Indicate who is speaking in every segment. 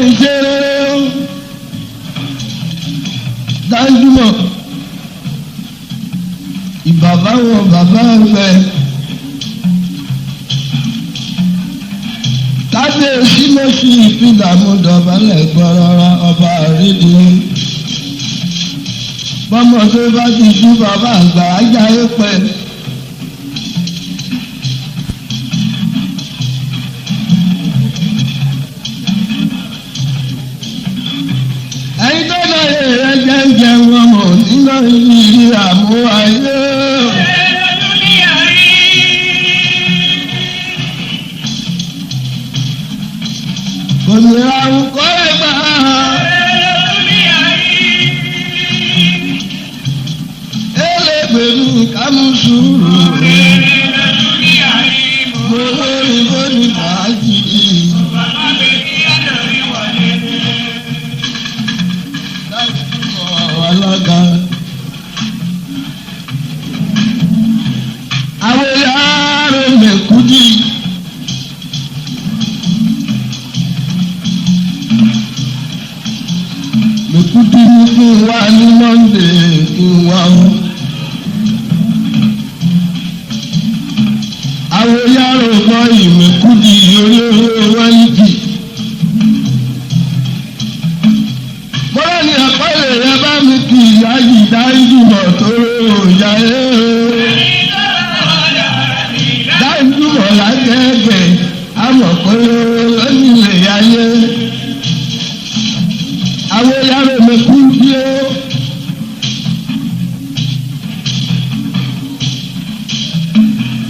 Speaker 1: ìṣeré dájúmọ̀ ìbàbá wọn bàbá ẹgbẹ́ kábíyèsí ló fi ìpìlà mú dọ̀bálẹ̀ gbọ́rọ̀ra ọba àrídìí bọ́mọdé bá ti jú bàbá àgbà ajá ẹ̀pẹ́. ẹ̀yin tó lọ èrè jẹ́jẹ́ wọn mọ̀ nínú ìrírí àmúwáyé. kò ní àrùn kọ́ ẹ̀gbá. Pẹ̀lú kámúsùrù mo lórí bóni fàájì. Alága àwọn yàrá mẹ́kúdì ní kí n wá ní Monday kí n wá hù. àwọn yàrá ọgbọ́ ìmẹ̀kúdì orí wáyìí. bọ́lá ni àpẹẹrẹ rẹ bá mi kí ìyá yìí dáńjúmọ̀ tó ròyà dáńjúmọ̀ lájẹ́gbẹ̀ àmọ̀ pé lónìí ayé. àwọn yàrá ìmẹ̀kúdì ó.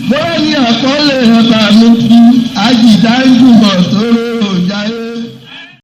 Speaker 1: bọ́lá ni àkọọ́lẹ̀ ọba mi kí àjìdáńgùmọ̀ tó